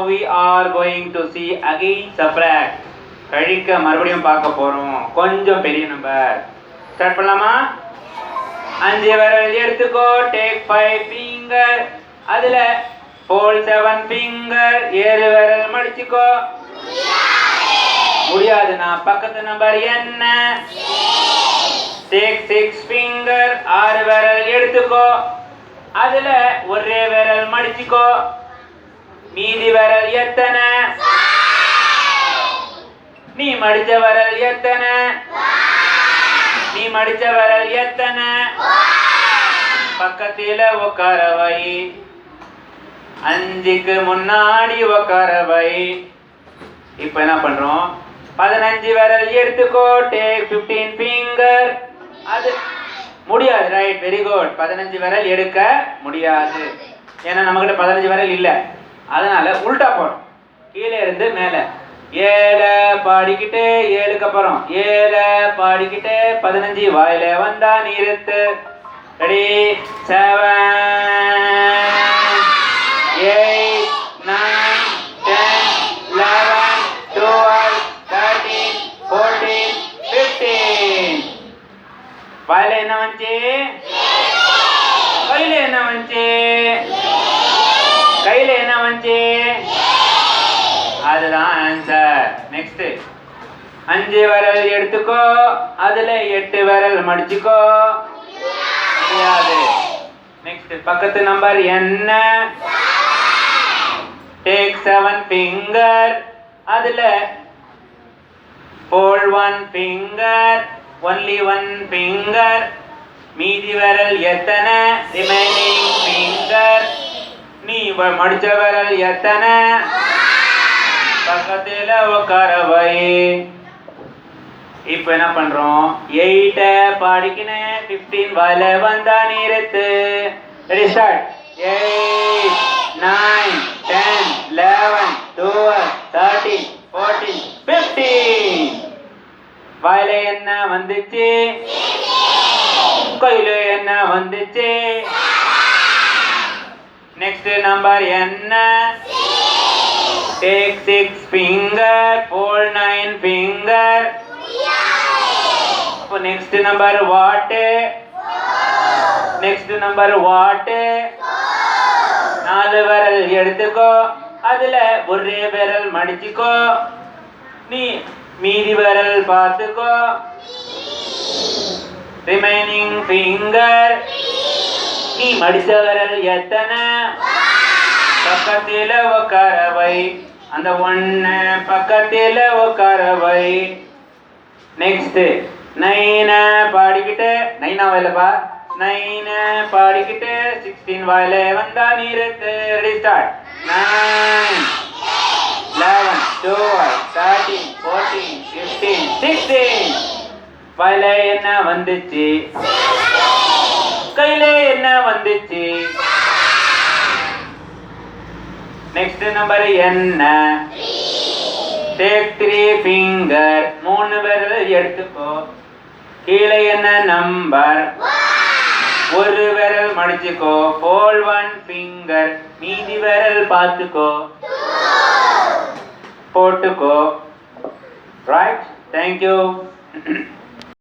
we are going to see again subtract. கழிக்க மறுபடியும் பார்க்க போறோம். கொஞ்சம் பெரிய நம்பர். ஸ்டார்ட் பண்ணலாமா? 5 விரல் எடுத்துக்கோ. Take 5 finger. அதுல fold 7 finger. 7 விரல் மடிச்சுக்கோ. முடியாதுன்னா பக்கத்து நம்பர் என்ன? Take 6 finger. 6 விரல் எடுத்துக்கோ. அதுல ஒரே விரல் மடிச்சுக்கோ. மீதி விரல் எத்தனை? நீ மடிச்ச விரல் எத்தனை? நீ மடிச்ச விரல் எத்தனை? பக்கத்தில உட்கார வை. 5க்கு முன்னாடி உட்கார வை. இப்ப என்ன பண்றோம்? 15 விரல் எடுத்துக்கோ. Take 15 finger. அது முடியாது. Right, very good. 15 விரல் எடுக்க முடியாது, ஏன்னா நம்மகிட்ட 15 விரல் இல்ல. அதனால உல்டா போறோம். கீழே இருந்து மேல 7 பாடிக்கிட்டே 7க்கு அப்புறம் 7 பாடிக்கிட்டே 15 வாயில வந்தா நிறுத்து. ரெடி? 7 8 9 10 11 12 13 14 15. வாயில என்ன வந்துச்சு? கையில என்ன வந்துச்சு? கையில என்ன வந்துச்சு? அதுதான் ஆன்சர். நெக்ஸ்ட் 5 விரல் எடுத்துக்கோ. அதுல 8 விரல் மடிச்சுக்கோ. முடியாது. நெக்ஸ்ட் பக்கத்து நம்பர் என்ன? Take 7 finger. அதுல fold 1 finger. Only 1 finger. மீதி விரல் எத்தனை? Remaining finger. நீ மடிச்ச விரல் எத்தனை? பக்கத்துல உட்கார வை. இப்ப என்ன பண்றோம்? 8 பாடிக்கினே 15 வாயில வந்தா நிறுத்து. ரெடி? ஸ்டார்ட். 8 9 10 11 12 13 14 15. வாயில என்ன வந்துச்சு? கையில என்ன வந்துச்சு? நெக்ஸ்ட் நம்பர் என்ன? Take 6 finger. Fold 9 finger. Next number what? Next number what? 4 விரல் எடுத்துக்கோ. அதுல ஒரே விரல் மடிச்சுக்கோ. நீ மீதி விரல் பார்த்துக்கோ. Remaining finger. நீ மடிச்ச விரல் எத்தனை? பக்கத்தில உட்கார வை. அந்த 1 பக்கத்தில உட்கார வை. நெக்ஸ்ட் 9 பாடிக்கிட்டு 9 வாயிலப்பா. 9 பாடிக்கிட்டு 16 வாயில வந்தா நிறுத்து. ரெடி? ஸ்டார்ட். 9 11 12 13 14 15 16. வாயில என்ன வந்துச்சு? கையில என்ன வந்துச்சு? நெக்ஸ்ட் நம்பர் என்ன? Take 3 finger. 3 விரல் எடுத்துக்கோ. கீழே என்ன நம்பர்? 1 விரல் மடிச்சுக்கோ. Fold 1 finger. மீதி விரல் பார்த்துக்கோ. போட்டுக்கோ. ரைட்? Thank you.